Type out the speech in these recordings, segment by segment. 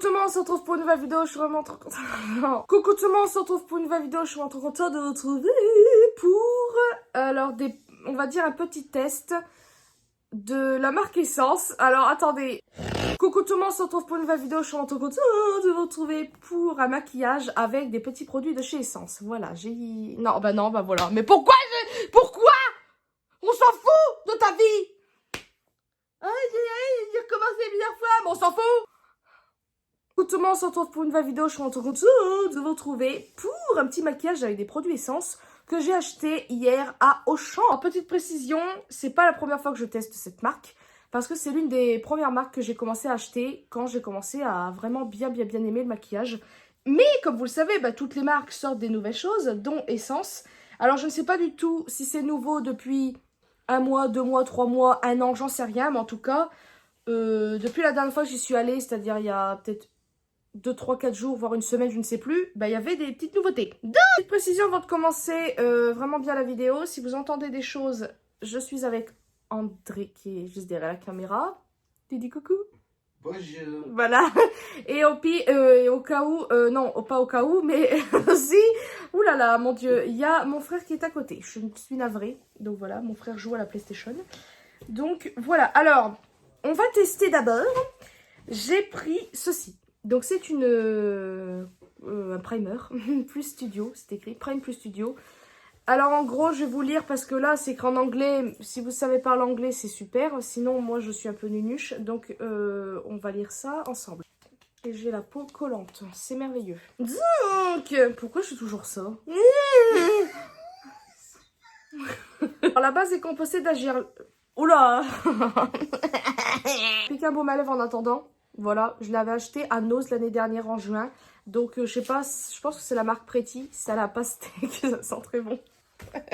tout le monde, on se retrouve pour une nouvelle vidéo, je suis vraiment trop contente. Coucou tout le monde, on se retrouve pour une nouvelle vidéo, je suis vraiment trop contente de vous retrouver pour, alors, on va dire un petit test de la marque Essence. Alors, attendez. Coucou tout le monde, on se retrouve pour une nouvelle vidéo, je suis vraiment trop contente de vous retrouver pour un maquillage avec des petits produits de chez Essence. Voilà, j'ai... Non, bah voilà. Mais pourquoi Pourquoi on s'en fout de ta vie. J'ai recommencé plusieurs fois, mais on s'en fout. Coucou tout le monde, on se retrouve pour une nouvelle vidéo, je suis trop contente de vous retrouver pour un petit maquillage avec des produits Essence que j'ai acheté hier à Auchan. En petite précision, c'est pas la première fois que je teste cette marque parce que c'est l'une des premières marques que j'ai commencé à acheter quand j'ai commencé à vraiment bien aimer le maquillage. Mais comme vous le savez, toutes les marques sortent des nouvelles choses, dont Essence. Alors je ne sais pas du tout si c'est nouveau depuis 1 mois, 2 mois, 3 mois, 1 an, j'en sais rien, mais en tout cas, depuis la dernière fois que j'y suis allée, c'est-à-dire il y a peut-être 2, 3, 4 jours, voire une semaine, je ne sais plus, il y avait des petites nouveautés. Petite précision avant de commencer vraiment bien la vidéo, si vous entendez des choses, je suis avec André qui est juste derrière la caméra. Tu dis coucou? Bonjour. Voilà. Et au cas où, non, pas au cas où, mais aussi, oulala, mon Dieu, il y a mon frère qui est à côté. Je suis navrée. Donc voilà, mon frère joue à la PlayStation. Donc voilà, alors, on va tester d'abord. J'ai pris ceci. Donc c'est un primer plus studio, c'est écrit Prime plus studio. Alors en gros, je vais vous lire parce que là, c'est écrit en anglais. Si vous savez parler anglais, c'est super. Sinon, moi, je suis un peu nunuche. Donc, on va lire ça ensemble. Et j'ai la peau collante. C'est merveilleux. Donc, pourquoi je fais toujours ça? Alors, la base est composée d'agir... Oula. Pique un baume à lèvres en attendant. Voilà, je l'avais acheté à Nose l'année dernière en juin. Donc, je sais pas, je pense que c'est la marque Pretty. C'est à la pastèque, ça sent très bon. Il est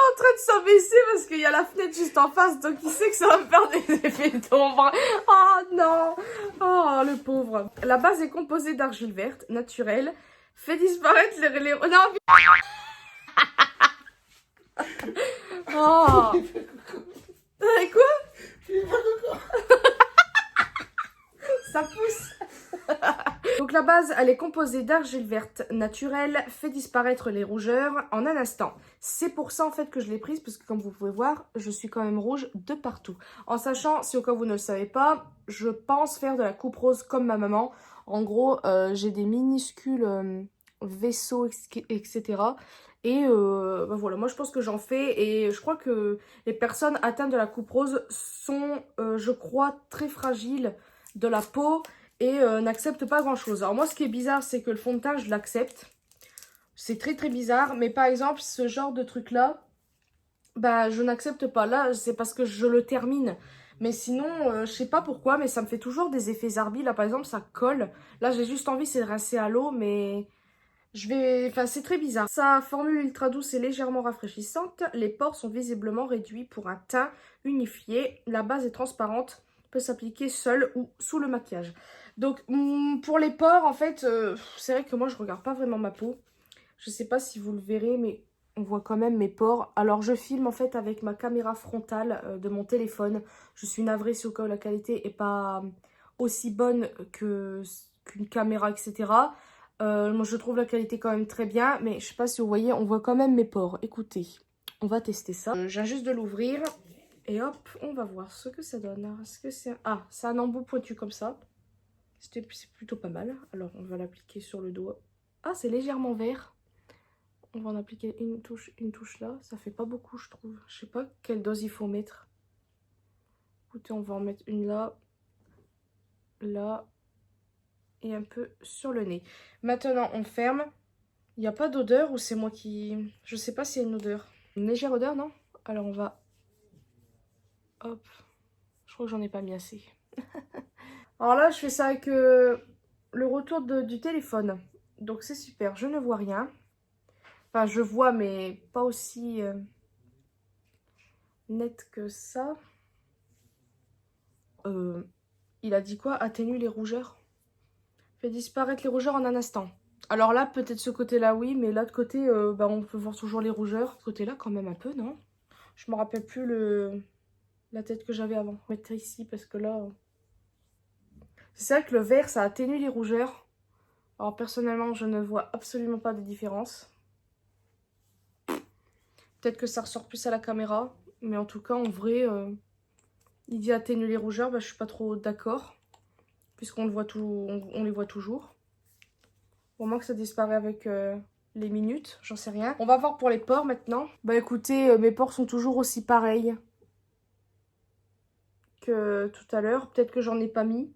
en train de s'abaisser parce qu'il y a la fenêtre juste en face. Donc, il sait que ça va me faire des effets d'ombre. Oh non. Oh, le pauvre. La base est composée d'argile verte, naturelle. Fait disparaître les... Non, oh. Quoi? Ça pousse. Donc la base, elle est composée d'argile verte naturelle, fait disparaître les rougeurs en un instant. C'est pour ça en fait que je l'ai prise, parce que comme vous pouvez voir, je suis quand même rouge de partout. En sachant, si au cas où vous ne le savez pas, je pense faire de la coupe rose comme ma maman. En gros, j'ai des minuscules vaisseaux, etc. Et voilà, moi je pense que j'en fais, et je crois que les personnes atteintes de la coupe rose sont, je crois, très fragiles de la peau et n'acceptent pas grand chose. Alors moi, ce qui est bizarre, c'est que le fond de teint, je l'accepte. C'est très bizarre, mais par exemple, ce genre de truc là, je n'accepte pas. Là, c'est parce que je le termine. Mais sinon, je sais pas pourquoi, mais ça me fait toujours des effets Zarbi. Là, par exemple, ça colle. Là, j'ai juste envie, c'est de rincer à l'eau, mais... Enfin, c'est très bizarre. Sa formule ultra douce et légèrement rafraîchissante. Les pores sont visiblement réduits pour un teint unifié. La base est transparente, peut s'appliquer seule ou sous le maquillage. Donc, pour les pores, en fait, c'est vrai que moi, je regarde pas vraiment ma peau. Je sais pas si vous le verrez, mais on voit quand même mes pores. Alors, je filme en fait avec ma caméra frontale de mon téléphone. Je suis navrée si au cas où la qualité est pas aussi bonne qu'une caméra, etc. Moi je trouve la qualité quand même très bien, mais je sais pas si vous voyez, on voit quand même mes pores. Écoutez, on va tester ça. Je viens juste de l'ouvrir et hop, on va voir ce que ça donne. Est-ce que c'est... Ah, c'est un embout pointu comme ça. C'est plutôt pas mal. Alors on va l'appliquer sur le doigt. Ah, c'est légèrement vert. On va en appliquer une touche là. Ça fait pas beaucoup, je trouve. Je sais pas quelle dose il faut mettre. Écoutez, on va en mettre une là. Là. Et un peu sur le nez. Maintenant, on ferme. Il n'y a pas d'odeur ou c'est moi qui... Je sais pas s'il y a une odeur. Une légère odeur, non? Alors, on va... Hop. Je crois que j'en ai pas mis assez. Alors là, je fais ça avec le retour du téléphone. Donc, c'est super. Je ne vois rien. Enfin, je vois, mais pas aussi net que ça. Il a dit quoi? Atténue les rougeurs. Fait disparaître les rougeurs en un instant. Alors là, peut-être ce côté-là, oui, mais là, de côté, on peut voir toujours les rougeurs. Ce côté-là, quand même un peu, non? Je me rappelle plus la tête que j'avais avant. Je vais mettre ici, parce que là, C'est vrai que le vert, ça atténue les rougeurs. Alors personnellement, je ne vois absolument pas de différence. Peut-être que ça ressort plus à la caméra. Mais en tout cas, en vrai, il dit atténuer les rougeurs. Bah, je suis pas trop d'accord. Puisqu'on le voit tout, on les voit toujours. Au moins que ça disparaît avec les minutes, j'en sais rien. On va voir pour les pores maintenant. Bah écoutez, mes pores sont toujours aussi pareils que tout à l'heure. Peut-être que j'en ai pas mis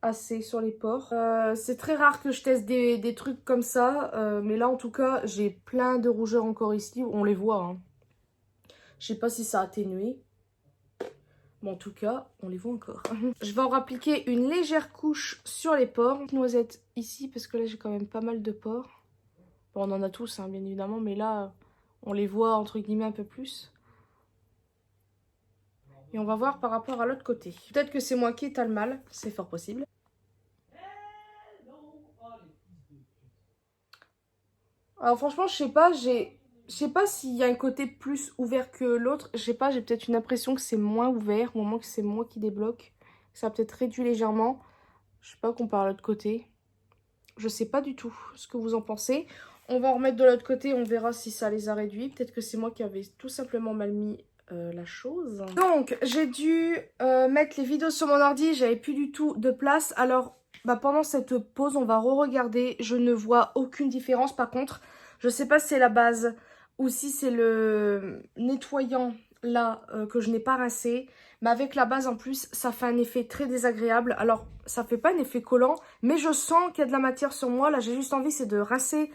assez sur les pores. C'est très rare que je teste des trucs comme ça. Mais là en tout cas, j'ai plein de rougeurs encore ici. On les voit. Hein. Je sais pas si ça a atténué. Mais en tout cas, on les voit encore. Je vais en appliquer une légère couche sur les pores. Noisette ici parce que là j'ai quand même pas mal de pores. Bon, on en a tous, hein, bien évidemment, mais là, on les voit, entre guillemets, un peu plus. Et on va voir par rapport à l'autre côté. Peut-être que c'est moi qui étale mal, c'est fort possible. Alors franchement, je sais pas s'il y a un côté plus ouvert que l'autre. Je sais pas, j'ai peut-être une impression que c'est moins ouvert, au moment que c'est moi qui débloque. Ça a peut-être réduit légèrement. Je sais pas comparé à l'autre côté. Je sais pas du tout ce que vous en pensez. On va en remettre de l'autre côté, on verra si ça les a réduits. Peut-être que c'est moi qui avais tout simplement mal mis la chose. Donc, j'ai dû mettre les vidéos sur mon ordi. J'avais plus du tout de place. Alors, bah, pendant cette pause, on va re-regarder. Je ne vois aucune différence. Par contre, je sais pas si c'est la base ou si c'est le nettoyant là que je n'ai pas rincé. Mais avec la base en plus, ça fait un effet très désagréable. Alors, ça fait pas un effet collant, mais je sens qu'il y a de la matière sur moi. Là, j'ai juste envie, c'est de rincer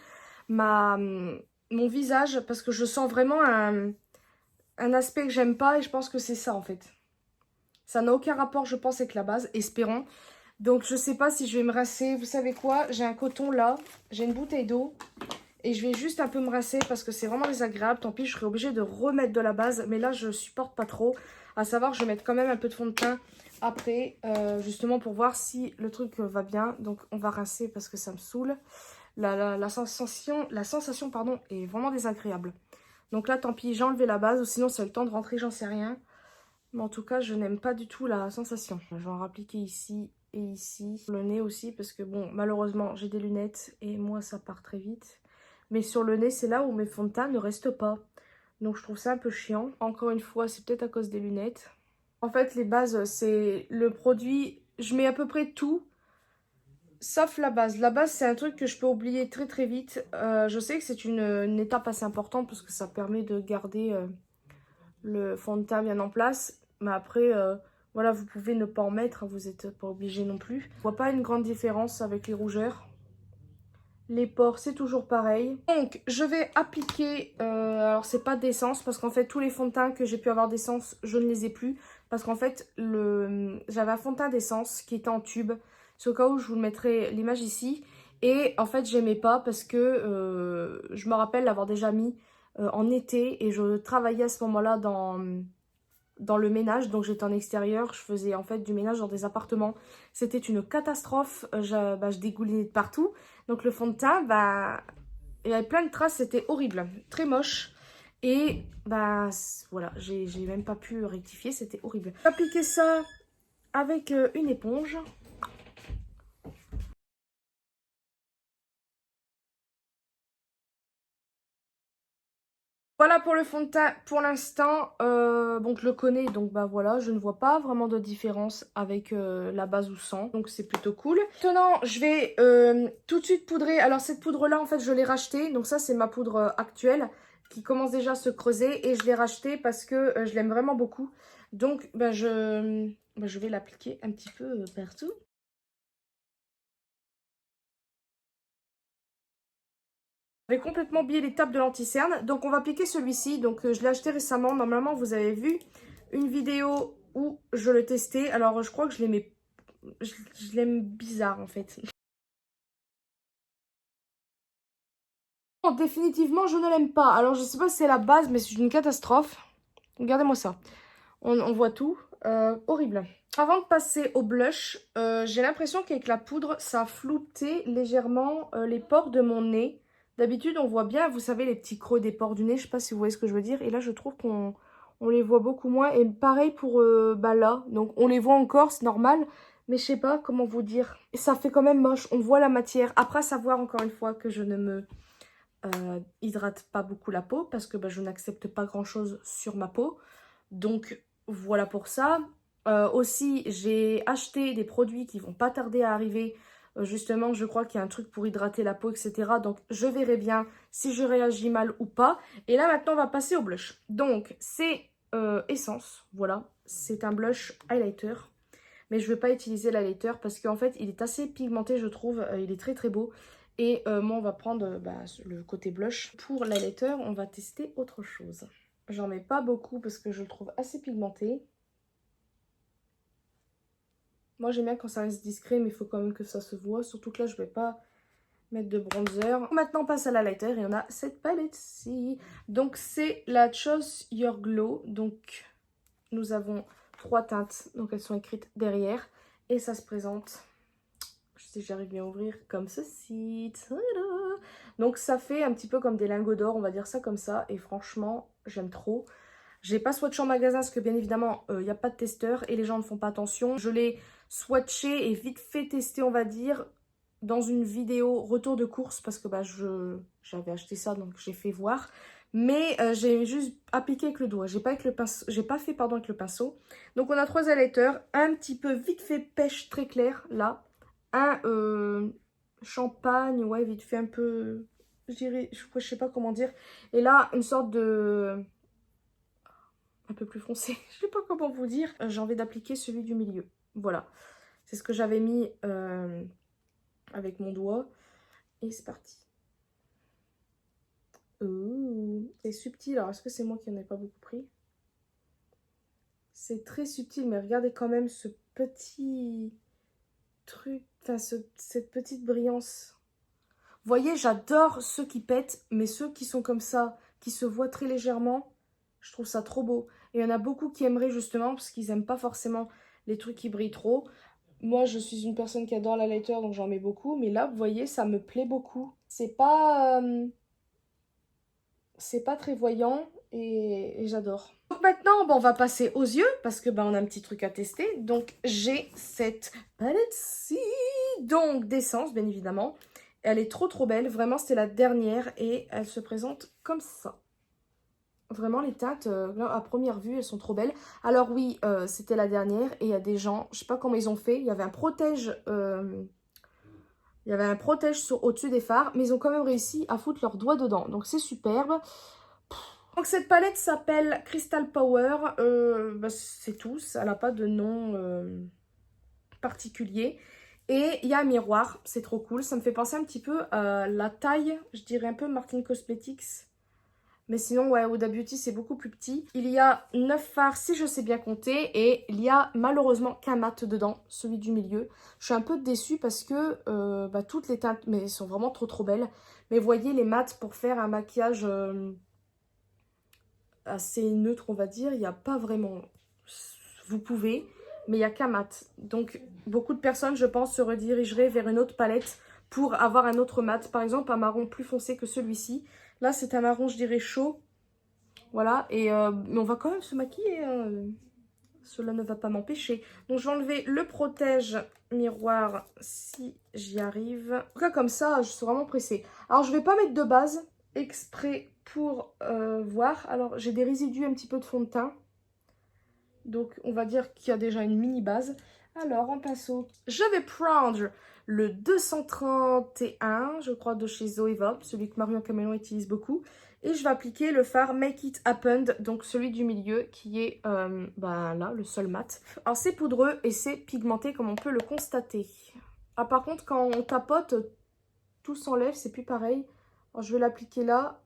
mon visage parce que je sens vraiment un aspect que j'aime pas et je pense que c'est ça en fait. Ça n'a aucun rapport, je pense, avec la base, espérons. Donc, je sais pas si je vais me rincer. Vous savez quoi? J'ai un coton là, j'ai une bouteille d'eau. Et je vais juste un peu me rincer parce que c'est vraiment désagréable. Tant pis, je serai obligée de remettre de la base. Mais là, je supporte pas trop. À savoir, je vais mettre quand même un peu de fond de teint après. Justement pour voir si le truc va bien. Donc, on va rincer parce que ça me saoule. La sensation pardon, est vraiment désagréable. Donc là, tant pis, j'ai enlevé la base. Ou sinon, c'est le temps de rentrer, j'en sais rien. Mais en tout cas, je n'aime pas du tout la sensation. Je vais en appliquer ici et ici. Le nez aussi parce que bon, malheureusement, j'ai des lunettes. Et moi, ça part très vite. Mais sur le nez, c'est là où mes fonds de teint ne restent pas. Donc je trouve ça un peu chiant. Encore une fois, c'est peut-être à cause des lunettes. En fait, les bases, c'est le produit... Je mets à peu près tout, sauf la base. La base, c'est un truc que je peux oublier très très vite. Je sais que c'est une étape assez importante parce que ça permet de garder le fond de teint bien en place. Mais après, voilà, vous pouvez ne pas en mettre. Vous n'êtes pas obligé non plus. Je vois pas une grande différence avec les rougeurs. Les pores, c'est toujours pareil. Donc, je vais appliquer... alors, c'est pas d'essence parce qu'en fait, tous les fonds de teint que j'ai pu avoir d'essence, je ne les ai plus. Parce qu'en fait, j'avais un fond de teint d'essence qui était en tube. C'est au cas où je vous mettrai l'image ici. Et en fait, j'aimais pas parce que je me rappelle l'avoir déjà mis en été. Et je travaillais à ce moment-là dans le ménage, donc j'étais en extérieur, je faisais en fait du ménage dans des appartements. C'était une catastrophe, je dégoulinais de partout. Donc le fond de teint, il y avait plein de traces, c'était horrible, très moche. Et voilà, j'ai même pas pu rectifier, c'était horrible. Appliquer ça avec une éponge. Voilà pour le fond de teint pour l'instant. Bon, je le connais, donc voilà, je ne vois pas vraiment de différence avec la base ou sans. Donc c'est plutôt cool. Maintenant, je vais tout de suite poudrer. Alors cette poudre-là, en fait, je l'ai rachetée. Donc ça, c'est ma poudre actuelle qui commence déjà à se creuser. Et je l'ai rachetée parce que je l'aime vraiment beaucoup. Donc je vais l'appliquer un petit peu partout. J'avais complètement oublié l'étape de l'anti-cerne. Donc on va appliquer celui-ci. Donc je l'ai acheté récemment. Normalement, vous avez vu une vidéo où je le testais. Alors je crois que je l'aimais. Je l'aime bizarre en fait. Bon, définitivement, je ne l'aime pas. Alors je sais pas si c'est la base, mais c'est une catastrophe. Regardez-moi ça. On voit tout. Horrible. Avant de passer au blush, j'ai l'impression qu'avec la poudre, ça a flouté légèrement les pores de mon nez. D'habitude, on voit bien, vous savez, les petits creux des pores du nez. Je sais pas si vous voyez ce que je veux dire. Et là, je trouve qu'on les voit beaucoup moins. Et pareil pour là. Donc, on les voit encore, c'est normal. Mais je sais pas comment vous dire. Ça fait quand même moche. On voit la matière. Après, savoir encore une fois que je ne me hydrate pas beaucoup la peau. Parce que bah, je n'accepte pas grand chose sur ma peau. Donc voilà pour ça. Aussi, j'ai acheté des produits qui vont pas tarder à arriver. Justement, je crois qu'il y a un truc pour hydrater la peau, etc. Donc je verrai bien si je réagis mal ou pas. Et là maintenant, on va passer au blush. Donc c'est Essence. Voilà. C'est un blush highlighter. Mais je ne vais pas utiliser l'highlighter parce qu'en fait, il est assez pigmenté, je trouve. Il est très très beau. Et moi, on va prendre le côté blush. Pour l'highlighter, on va tester autre chose. J'en mets pas beaucoup parce que je le trouve assez pigmenté. Moi, j'aime bien quand ça reste discret, mais il faut quand même que ça se voit. Surtout que là, je ne vais pas mettre de bronzer. Maintenant, on passe à l'highlighter et on a cette palette-ci. Donc, c'est la Choose Your Glow. Donc, nous avons 3 teintes, donc elles sont écrites derrière. Et ça se présente, je sais si j'arrive bien à ouvrir, comme ceci. Tada. Donc ça fait un petit peu comme des lingots d'or, on va dire ça comme ça. Et franchement, j'aime trop. J'ai pas swatché en magasin parce que bien évidemment, il n'y a pas de testeur et les gens ne font pas attention. Je l'ai swatché et vite fait tester, on va dire, dans une vidéo retour de course parce que bah, j'avais acheté ça, donc j'ai fait voir. Mais j'ai juste appliqué avec le doigt. J'ai pas fait pardon, avec le pinceau. Donc on a 3 highlighters. Un petit peu vite fait pêche très clair là. Un champagne, ouais, vite fait un peu, je dirais, je sais pas comment dire. Et là, une sorte de... un peu plus foncé. Je sais pas comment vous dire. J'ai envie d'appliquer celui du milieu. Voilà. C'est ce que j'avais mis avec mon doigt. Et c'est parti. C'est subtil. Alors, est-ce que c'est moi qui n'en ai pas beaucoup pris? C'est très subtil, mais regardez quand même ce petit truc, enfin cette petite brillance. Vous voyez, j'adore ceux qui pètent, mais ceux qui sont comme ça, qui se voient très légèrement, je trouve ça trop beau. Et il y en a beaucoup qui aimeraient justement, parce qu'ils n'aiment pas forcément les trucs qui brillent trop. Moi, je suis une personne qui adore la lighter, donc j'en mets beaucoup. Mais là, vous voyez, ça me plaît beaucoup. C'est pas très voyant et j'adore. Donc maintenant, on va passer aux yeux parce que on a un petit truc à tester. Donc j'ai cette palette-ci, donc d'essence bien évidemment. Elle est trop trop belle, vraiment c'était la dernière et elle se présente comme ça. Vraiment les teintes, à première vue, elles sont trop belles. Alors oui, c'était la dernière et il y a des gens, je sais pas comment ils ont fait, il y avait un protège... il y avait un protège au-dessus des fards, mais ils ont quand même réussi à foutre leurs doigts dedans. Donc c'est superbe. Donc cette palette s'appelle Crystal Power. C'est tout, elle n'a pas de nom particulier. Et il y a un miroir, c'est trop cool. Ça me fait penser un petit peu à la taille, je dirais un peu Martin Cosmetics. Mais sinon, ouais, Huda Beauty, c'est beaucoup plus petit. Il y a 9 fards, si je sais bien compter. Et il y a malheureusement qu'un mat dedans, celui du milieu. Je suis un peu déçue parce que toutes les teintes, mais elles sont vraiment trop trop belles. Mais voyez, les mats pour faire un maquillage assez neutre, on va dire, il n'y a pas vraiment... Vous pouvez, mais il n'y a qu'un mat. Donc, beaucoup de personnes, je pense, se redirigeraient vers une autre palette pour avoir un autre mat. Par exemple, un marron plus foncé que celui-ci. Là, c'est un marron, je dirais, chaud. Voilà, mais on va quand même se maquiller. Hein. Cela ne va pas m'empêcher. Donc, je vais enlever le protège miroir si j'y arrive. En tout cas, comme ça, je suis vraiment pressée. Alors, je ne vais pas mettre de base exprès pour voir. Alors, j'ai des résidus un petit peu de fond de teint. Donc, on va dire qu'il y a déjà une mini base. Alors, en pinceau, je vais prendre le 231, je crois, de chez Zoeva, celui que Marion Caméléon utilise beaucoup. Et je vais appliquer le fard Make It Happen, donc celui du milieu, qui est là, le seul mat. Alors, c'est poudreux et c'est pigmenté, comme on peut le constater. Ah, par contre, quand on tapote, tout s'enlève, c'est plus pareil. Alors, je vais l'appliquer là.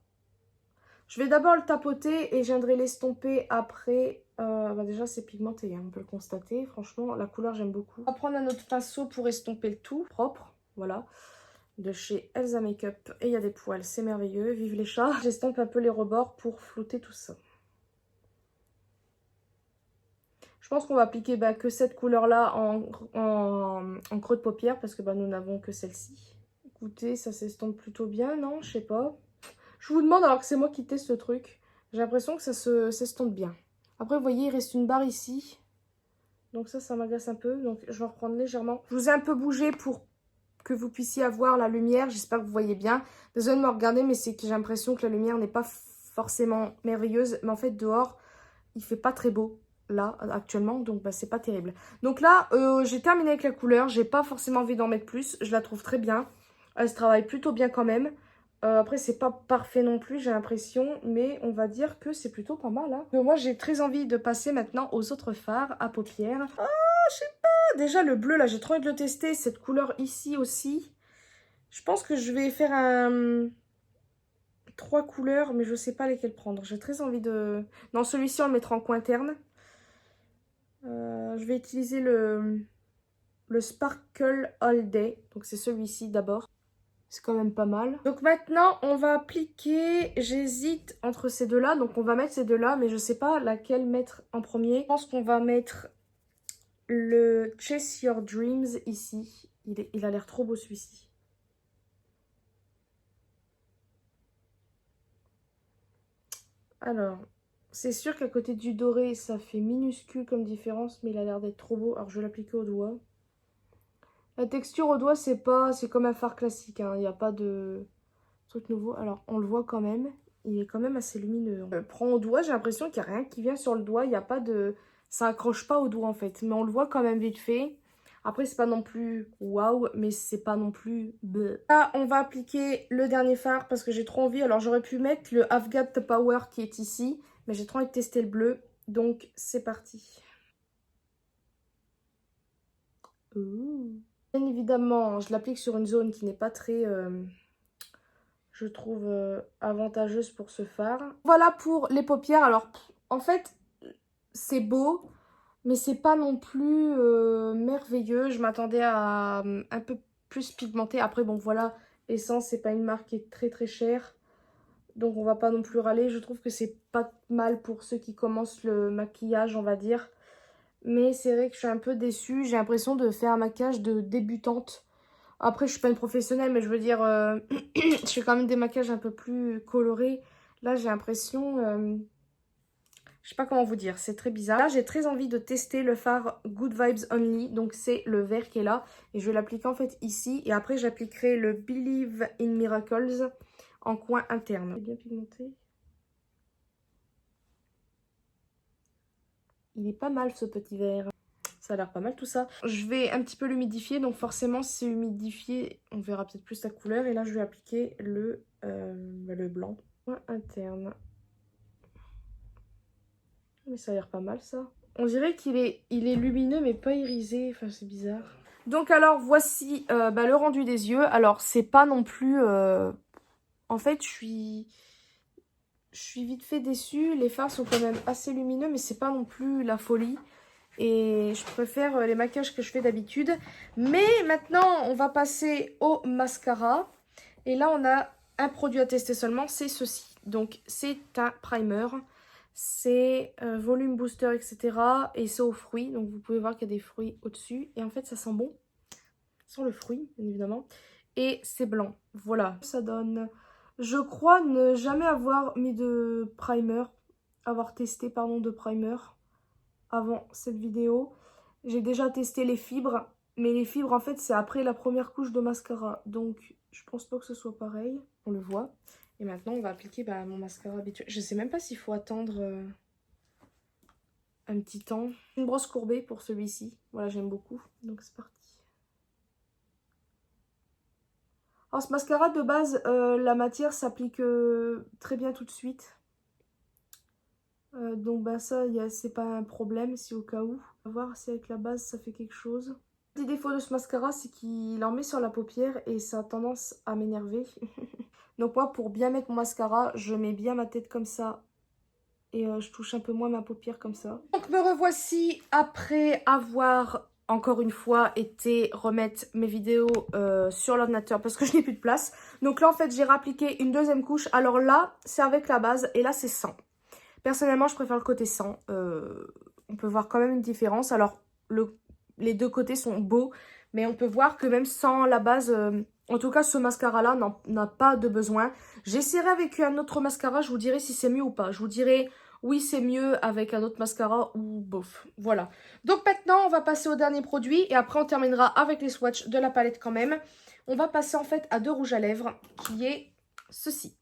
Je vais d'abord le tapoter et je viendrai l'estomper après. Déjà, c'est pigmenté, hein, on peut le constater. Franchement, la couleur, j'aime beaucoup. On va prendre un autre pinceau pour estomper le tout propre. Voilà. De chez Elsa Makeup. Et il y a des poils, c'est merveilleux. Vive les chats. J'estompe un peu les rebords pour flouter tout ça. Je pense qu'on va appliquer que cette couleur-là en creux de paupière parce que nous n'avons que celle-ci. Écoutez, ça s'estompe plutôt bien, non? Je sais pas. Je vous demande alors que c'est moi qui teste ce truc. J'ai l'impression que ça s'estompe bien. Après, vous voyez, il reste une barre ici. Donc ça m'agace un peu. Donc je vais reprendre légèrement. Je vous ai un peu bougé pour que vous puissiez avoir la lumière. J'espère que vous voyez bien. Désolée de me regarder, mais c'est que j'ai l'impression que la lumière n'est pas forcément merveilleuse. Mais en fait, dehors, il fait pas très beau, là, actuellement. Donc, bah, c'est pas terrible. Donc là, j'ai terminé avec la couleur. J'ai pas forcément envie d'en mettre plus. Je la trouve très bien. Elle se travaille plutôt bien quand même. Après, c'est pas parfait non plus, j'ai l'impression. Mais on va dire que c'est plutôt pas mal, hein. Donc, moi, j'ai très envie de passer maintenant aux autres fards à paupières. Ah, je sais pas. Déjà, le bleu, là, j'ai trop envie de le tester. Cette couleur ici aussi. Je pense que je vais faire un... 3 couleurs, mais je sais pas lesquelles prendre. J'ai très envie de... Non, celui-ci, on le mettra en coin interne. Je vais utiliser le Sparkle All Day. Donc, c'est celui-ci d'abord. C'est quand même pas mal. Donc, maintenant, on va appliquer... J'hésite entre ces deux-là. Donc, on va mettre ces deux-là, mais je sais pas laquelle mettre en premier. Je pense qu'on va mettre le Chase Your Dreams ici. Il a l'air trop beau, celui-ci. Alors, c'est sûr qu'à côté du doré, ça fait minuscule comme différence, mais il a l'air d'être trop beau. Alors, je vais l'appliquer au doigt. La texture au doigt, c'est comme un fard classique, hein. Il n'y a pas de truc nouveau. Alors, on le voit quand même. Il est quand même assez lumineux. On le prend au doigt, j'ai l'impression qu'il n'y a rien qui vient sur le doigt. Il n'y a pas de... Ça accroche pas au doigt, en fait. Mais on le voit quand même vite fait. Après, c'est pas non plus waouh, mais c'est pas non plus bleu. Là, on va appliquer le dernier fard parce que j'ai trop envie. Alors, j'aurais pu mettre le I've Got the Power qui est ici, mais j'ai trop envie de tester le bleu. Donc, c'est parti. Ouh. Bien évidemment, je l'applique sur une zone qui n'est pas très, je trouve, avantageuse pour ce fard. Voilà pour les paupières. Alors, en fait, c'est beau. Mais c'est pas non plus merveilleux. Je m'attendais à un peu plus pigmenté. Après, bon, voilà, Essence, c'est pas une marque qui est très très chère. Donc, on va pas non plus râler. Je trouve que c'est pas mal pour ceux qui commencent le maquillage, on va dire. Mais c'est vrai que je suis un peu déçue. J'ai l'impression de faire un maquillage de débutante. Après, je suis pas une professionnelle, mais je veux dire, je fais quand même des maquillages un peu plus colorés. Là, j'ai l'impression... je sais pas comment vous dire, c'est très bizarre. Là, j'ai très envie de tester le fard Good Vibes Only. Donc, c'est le vert qui est là. Et je vais l'appliquer en fait ici. Et après, j'appliquerai le Believe in Miracles en coin interne. Il est bien pigmenté. Il est pas mal ce petit vert. Ça a l'air pas mal tout ça. Je vais un petit peu l'humidifier. Donc, forcément, si c'est humidifié, on verra peut-être plus la couleur. Et là, je vais appliquer le blanc. Coin interne. Mais ça a l'air pas mal ça. On dirait qu'il est lumineux mais pas irisé. Enfin, c'est bizarre. Donc alors, voici le rendu des yeux. Alors, c'est pas non plus... En fait, je suis vite fait déçue. Les fards sont quand même assez lumineux, mais c'est pas non plus la folie. Et je préfère les maquillages que je fais d'habitude. Mais maintenant, on va passer au mascara. Et là, on a un produit à tester seulement, c'est ceci. Donc, c'est un primer. C'est volume booster, etc. Et c'est aux fruits. Donc, vous pouvez voir qu'il y a des fruits au-dessus. Et en fait, ça sent bon. Ça sent le fruit, bien évidemment. Et c'est blanc. Voilà. Ça donne... Je crois ne jamais avoir mis de primer. Avoir testé, pardon, de primer avant cette vidéo. J'ai déjà testé les fibres. Mais les fibres, en fait, c'est après la première couche de mascara. Donc, je pense pas que ce soit pareil. On le voit. Et maintenant, on va appliquer mon mascara habituel. Je sais même pas s'il faut attendre un petit temps. Une brosse courbée pour celui-ci. Voilà, j'aime beaucoup. Donc, c'est parti. Alors, ce mascara, de base, la matière s'applique très bien tout de suite. Donc, ça, c'est pas un problème, si au cas où. On va voir si avec la base, ça fait quelque chose. Le petit défaut de ce mascara, c'est qu'il en met sur la paupière et ça a tendance à m'énerver. Donc moi, pour bien mettre mon mascara, je mets bien ma tête comme ça. Et je touche un peu moins ma paupière comme ça. Donc me revoici après avoir, encore une fois, été remettre mes vidéos sur l'ordinateur parce que je n'ai plus de place. Donc là, en fait, j'ai réappliqué une deuxième couche. Alors là, c'est avec la base et là, c'est sans. Personnellement, je préfère le côté sans. On peut voir quand même une différence. Alors, les deux côtés sont beaux, mais on peut voir que même sans la base... en tout cas, ce mascara-là n'a pas de besoin. J'essaierai avec un autre mascara, je vous dirai si c'est mieux ou pas. Je vous dirai oui c'est mieux avec un autre mascara ou bof. Voilà. Donc maintenant on va passer au dernier produit et après on terminera avec les swatchs de la palette quand même. On va passer en fait à deux rouges à lèvres qui est ceci.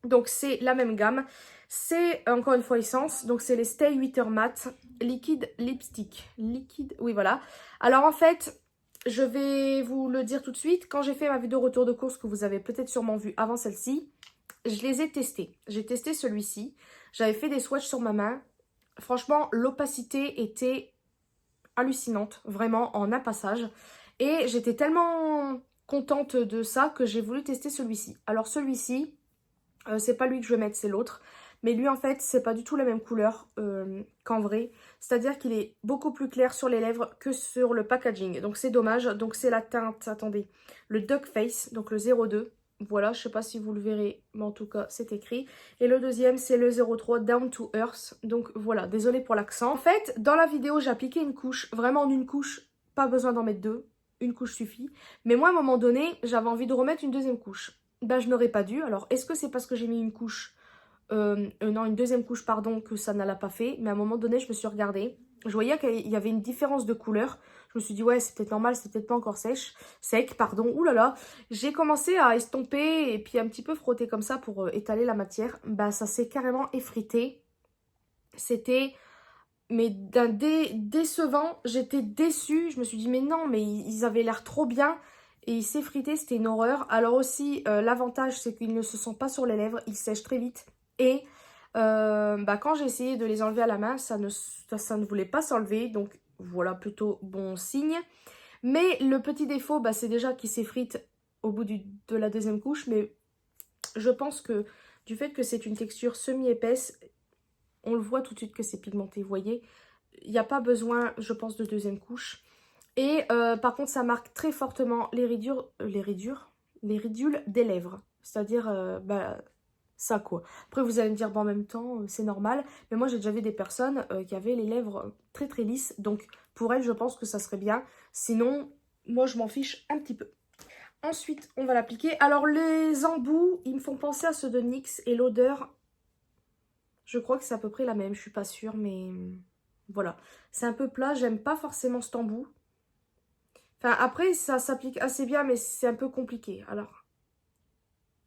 Donc c'est la même gamme. C'est encore une fois Essence. Donc c'est les Stay 8 Heures Matte Liquid Lipstick. Liquide, oui voilà. Alors en fait, je vais vous le dire tout de suite. Quand j'ai fait ma vidéo retour de course que vous avez peut-être sûrement vu avant celle-ci, je les ai testés. J'ai testé celui-ci. J'avais fait des swatchs sur ma main. Franchement, l'opacité était hallucinante. Vraiment en un passage. Et j'étais tellement contente de ça que j'ai voulu tester celui-ci. Alors celui-ci... c'est pas lui que je vais mettre, c'est l'autre. Mais lui, en fait, c'est pas du tout la même couleur qu'en vrai. C'est-à-dire qu'il est beaucoup plus clair sur les lèvres que sur le packaging. Donc, c'est dommage. Donc, c'est la teinte, attendez, le Duck Face, donc le 02. Voilà, je sais pas si vous le verrez, mais en tout cas, c'est écrit. Et le deuxième, c'est le 03 Down to Earth. Donc, voilà, désolée pour l'accent. En fait, dans la vidéo, j'ai appliqué une couche, vraiment en une couche, pas besoin d'en mettre deux. Une couche suffit. Mais moi, à un moment donné, j'avais envie de remettre une deuxième couche. Ben, je n'aurais pas dû. Alors, est-ce que c'est parce que j'ai mis une couche, non, une deuxième couche, pardon, que ça ne l'a pas fait. Mais à un moment donné, je me suis regardée. Je voyais qu'il y avait une différence de couleur. Je me suis dit, ouais, c'est peut-être normal, c'est peut-être pas encore sec, pardon. Ouh là là. J'ai commencé à estomper et puis un petit peu frotter comme ça pour étaler la matière. Bah, ça s'est carrément effrité. C'était, mais d'un décevant. J'étais déçue. Je me suis dit, mais non, mais ils avaient l'air trop bien. Et il s'effritait, c'était une horreur. Alors aussi, l'avantage, c'est qu'il ne se sent pas sur les lèvres. Il sèche très vite. Et bah, quand j'ai essayé de les enlever à la main, ça ne voulait pas s'enlever. Donc voilà, plutôt bon signe. Mais le petit défaut, bah, c'est déjà qu'il s'effrite au bout de la deuxième couche. Mais je pense que du fait que c'est une texture semi-épaisse, on le voit tout de suite que c'est pigmenté, vous voyez. Il n'y a pas besoin, je pense, de deuxième couche. Et par contre, ça marque très fortement les ridules des lèvres. C'est-à-dire, bah, ça quoi. Après, vous allez me dire, bon, en même temps, c'est normal. Mais moi, j'ai déjà vu des personnes qui avaient les lèvres très très lisses. Donc, pour elles, je pense que ça serait bien. Sinon, moi, je m'en fiche un petit peu. Ensuite, on va l'appliquer. Alors, les embouts, ils me font penser à ceux de NYX. Et l'odeur, je crois que c'est à peu près la même. Je suis pas sûre, mais voilà. C'est un peu plat. J'aime pas forcément cet embout. Enfin, après, ça s'applique assez bien, mais c'est un peu compliqué. Alors,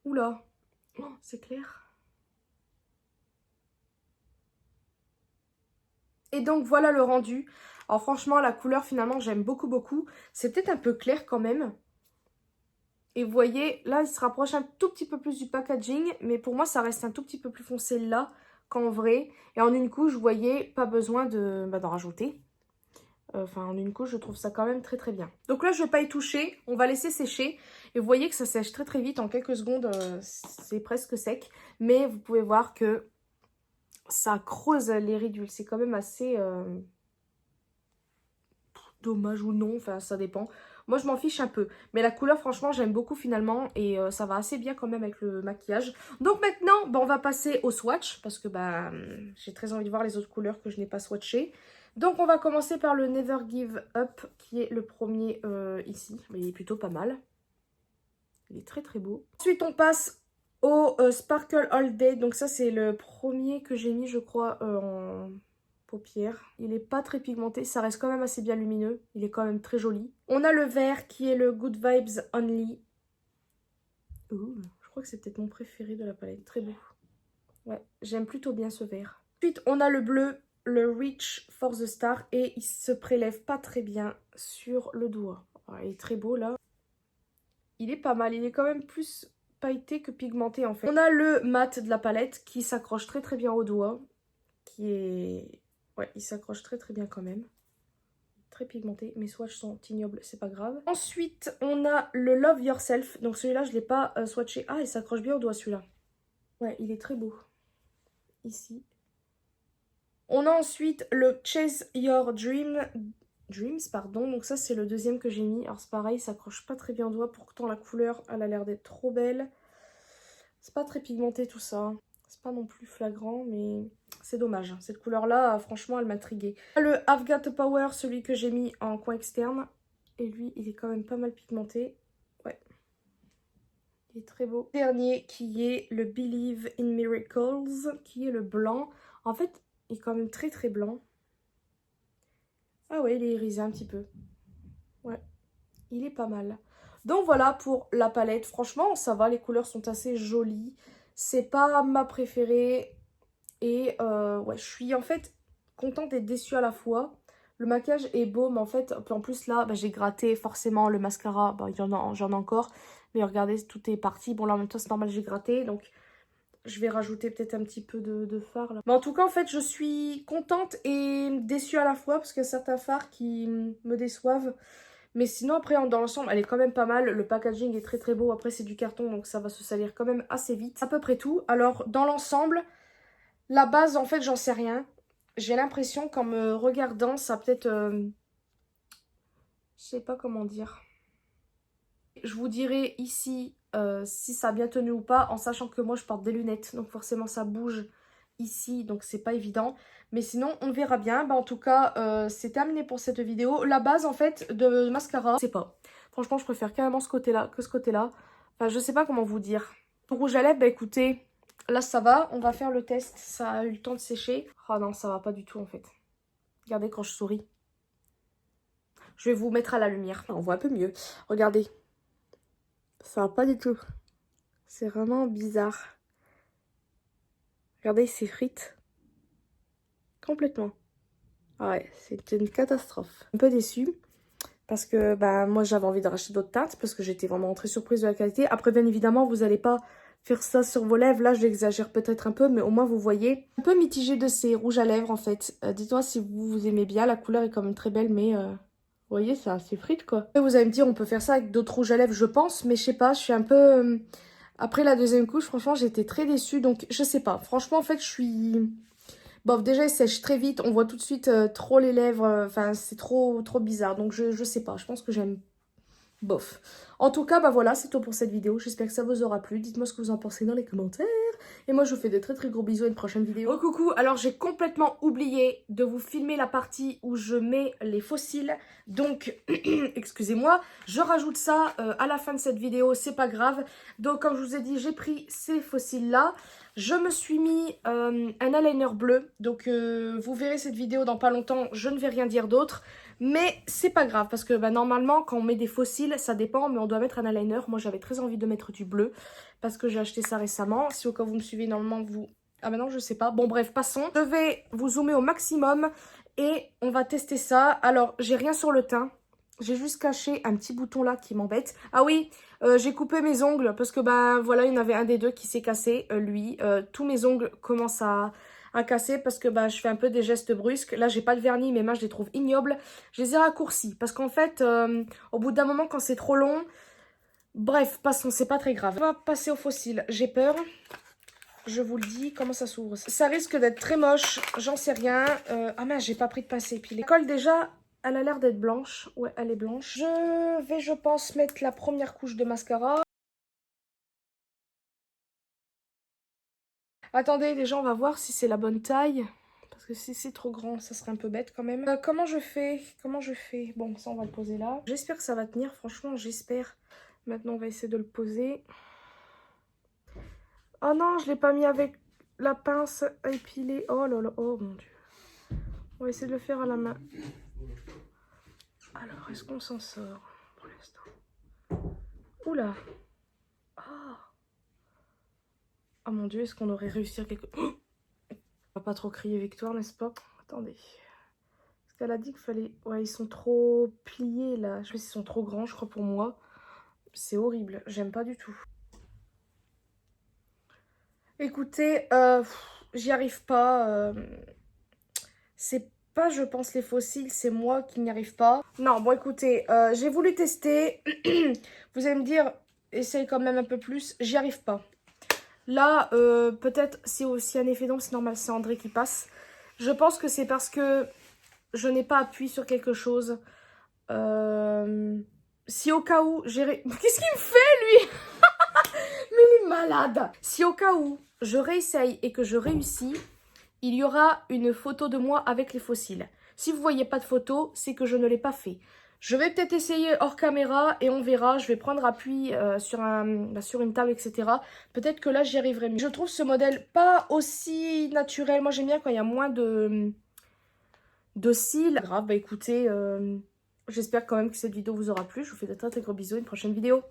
oula, oh, c'est clair. Et donc, voilà le rendu. Alors, franchement, la couleur, finalement, j'aime beaucoup, beaucoup. C'est peut-être un peu clair quand même. Et vous voyez, là, il se rapproche un tout petit peu plus du packaging. Mais pour moi, ça reste un tout petit peu plus foncé là qu'en vrai. Et en une couche, vous voyez, pas besoin d'en rajouter. Enfin, en une couche, je trouve ça quand même très très bien. Donc là, je ne vais pas y toucher. On va laisser sécher. Et vous voyez que ça sèche très très vite. En quelques secondes, c'est presque sec. Mais vous pouvez voir que ça creuse les ridules. C'est quand même assez dommage ou non. Enfin, ça dépend. Moi, je m'en fiche un peu. Mais la couleur, franchement, j'aime beaucoup finalement. Et ça va assez bien quand même avec le maquillage. Donc maintenant, bah, on va passer au swatch. Parce que bah, j'ai très envie de voir les autres couleurs que je n'ai pas swatchées. Donc on va commencer par le Never Give Up qui est le premier ici. Il est plutôt pas mal. Il est très très beau. Ensuite on passe au Sparkle All Day. Donc ça c'est le premier que j'ai mis je crois en paupières. Il est pas très pigmenté. Ça reste quand même assez bien lumineux. Il est quand même très joli. On a le vert qui est le Good Vibes Only. Ouh, je crois que c'est peut-être mon préféré de la palette. Très beau. Ouais, j'aime plutôt bien ce vert. Ensuite on a le bleu. Le Reach for the Star et il se prélève pas très bien sur le doigt. Alors, il est très beau là. Il est pas mal, il est quand même plus pailleté que pigmenté en fait. On a le mat de la palette qui s'accroche très très bien au doigt. Qui est... Ouais, il s'accroche très très bien quand même. Très pigmenté. Mes swatchs sont ignobles, c'est pas grave. Ensuite, on a le Love Yourself. Donc celui-là, je l'ai pas swatché. Ah, il s'accroche bien au doigt celui-là. Ouais, il est très beau. Ici. On a ensuite le Chase Your Dreams, pardon. Donc ça, c'est le deuxième que j'ai mis. Alors c'est pareil, ça accroche pas très bien au doigt. Pourtant, la couleur, elle a l'air d'être trop belle. C'est pas très pigmenté tout ça. C'est pas non plus flagrant, mais c'est dommage. Cette couleur-là, franchement, elle m'intriguait. Le I've Got the Power, celui que j'ai mis en coin externe. Et lui, il est quand même pas mal pigmenté. Ouais. Il est très beau. Dernier qui est le Believe in Miracles, qui est le blanc. En fait, il est quand même très très blanc. Ah ouais, il est irisé un petit peu. Ouais, il est pas mal. Donc voilà pour la palette. Franchement, ça va, les couleurs sont assez jolies. C'est pas ma préférée. Et ouais, je suis en fait contente et déçue à la fois. Le maquillage est beau, mais en fait, en plus là, bah, j'ai gratté forcément le mascara. Bah, j'en ai encore. Mais regardez, tout est parti. Bon là, en même temps, c'est normal, j'ai gratté. Donc, je vais rajouter peut-être un petit peu de fard là. Mais en tout cas, en fait, je suis contente et déçue à la fois. Parce qu'il y a certains fards qui me déçoivent. Mais sinon, après, dans l'ensemble, elle est quand même pas mal. Le packaging est très très beau. Après, c'est du carton, donc ça va se salir quand même assez vite. C'est à peu près tout. Alors, dans l'ensemble, la base, en fait, j'en sais rien. J'ai l'impression qu'en me regardant, ça peut-être... je sais pas comment dire. Je vous dirai ici si ça a bien tenu ou pas, en sachant que moi, je porte des lunettes. Donc forcément, ça bouge ici, donc c'est pas évident. Mais sinon, on verra bien. Bah, en tout cas, c'est terminé pour cette vidéo. La base, en fait, de mascara, je sais pas. Franchement, je préfère carrément ce côté-là que ce côté-là. Enfin, je sais pas comment vous dire. Le rouge à lèvres, bah écoutez... Là, ça va. On va faire le test. Ça a eu le temps de sécher. Oh non, ça va pas du tout, en fait. Regardez quand je souris. Je vais vous mettre à la lumière. On voit un peu mieux. Regardez. Ça va pas du tout. C'est vraiment bizarre. Regardez, il s'effrite. Complètement. Ah ouais, c'est une catastrophe. Un peu déçue. Parce que bah, moi, j'avais envie de racheter d'autres teintes. Parce que j'étais vraiment très surprise de la qualité. Après, bien évidemment, vous n'allez pas... faire ça sur vos lèvres, là j'exagère peut-être un peu, mais au moins vous voyez. Un peu mitigé de ces rouges à lèvres en fait. Dites-moi si vous aimez bien, la couleur est quand même très belle, mais vous voyez, c'est assez frite quoi. Et vous allez me dire, on peut faire ça avec d'autres rouges à lèvres, je pense, mais je sais pas, je suis un peu... Après la deuxième couche, franchement, j'étais très déçue, donc je sais pas. Franchement, en fait, je suis... Bof, déjà, il sèche très vite, on voit tout de suite trop les lèvres, enfin, c'est trop bizarre, donc je sais pas, je pense que j'aime... Bof. En tout cas, bah voilà, c'est tout pour cette vidéo. J'espère que ça vous aura plu. Dites-moi ce que vous en pensez dans les commentaires. Et moi, je vous fais de très très gros bisous à une prochaine vidéo. Oh coucou, alors j'ai complètement oublié de vous filmer la partie où je mets les fossiles. Donc, excusez-moi, je rajoute ça à la fin de cette vidéo, c'est pas grave. Donc, comme je vous ai dit, j'ai pris ces fossiles-là. Je me suis mis un eyeliner bleu. Donc, vous verrez cette vidéo dans pas longtemps. Je ne vais rien dire d'autre. Mais c'est pas grave parce que bah, normalement quand on met des fossiles, ça dépend, mais on doit mettre un eyeliner. Moi j'avais très envie de mettre du bleu parce que j'ai acheté ça récemment. Si au cas où vous me suivez, normalement vous... Ah bah non, je sais pas. Bon bref, passons. Je vais vous zoomer au maximum et on va tester ça. Alors j'ai rien sur le teint. J'ai juste caché un petit bouton là qui m'embête. Ah oui, j'ai coupé mes ongles parce que bah voilà, il y en avait un des deux qui s'est cassé, lui. Tous mes ongles commencent à casser parce que bah, je fais un peu des gestes brusques. Là, j'ai pas de vernis, mes mains, je les trouve ignobles. Je les ai raccourcis parce qu'en fait, au bout d'un moment, quand c'est trop long... Bref, passons, c'est pas très grave. On va passer au fossile. J'ai peur. Je vous le dis, comment ça s'ouvre. Ça risque d'être très moche, j'en sais rien. Ah mince, j'ai pas pris de pince épilée. L'école déjà, elle a l'air d'être blanche. Ouais, elle est blanche. Je vais, je pense, mettre la première couche de mascara. Attendez, déjà, on va voir si c'est la bonne taille. Parce que si c'est trop grand, ça serait un peu bête quand même. Comment je fais? Bon, ça, on va le poser là. J'espère que ça va tenir, franchement, j'espère. Maintenant, on va essayer de le poser. Oh non, je l'ai pas mis avec la pince à épiler. Oh là là, oh mon dieu. On va essayer de le faire à la main. Alors, est-ce qu'on s'en sort pour l'instant? Oula. Oh. Oh mon dieu, est-ce qu'on aurait réussi à quelque... Oh, on va pas trop crier victoire, n'est-ce pas? Attendez. Parce qu'elle a dit qu'il fallait... Ouais, ils sont trop pliés, là. Je sais pas s'ils sont trop grands, je crois, pour moi. C'est horrible. J'aime pas du tout. Écoutez, j'y arrive pas. C'est pas, je pense, les fossiles, c'est moi qui n'y arrive pas. Non, bon, écoutez, j'ai voulu tester. Vous allez me dire, essaye quand même un peu plus. J'y arrive pas. Là, peut-être, c'est aussi un effet d'ombre, c'est normal, c'est André qui passe. Je pense que c'est parce que je n'ai pas appuyé sur quelque chose. Si au cas où j'ai... Qu'est-ce qu'il me fait, lui? Mais il est malade. Si au cas où je réessaye et que je réussis, il y aura une photo de moi avec les fossiles. Si vous ne voyez pas de photo, c'est que je ne l'ai pas fait. Je vais peut-être essayer hors caméra et on verra. Je vais prendre appui sur une table, etc. Peut-être que là, j'y arriverai mieux. Je trouve ce modèle pas aussi naturel. Moi, j'aime bien quand il y a moins de cils. Grave, bah écoutez, j'espère quand même que cette vidéo vous aura plu. Je vous fais de très très gros bisous. Une prochaine vidéo.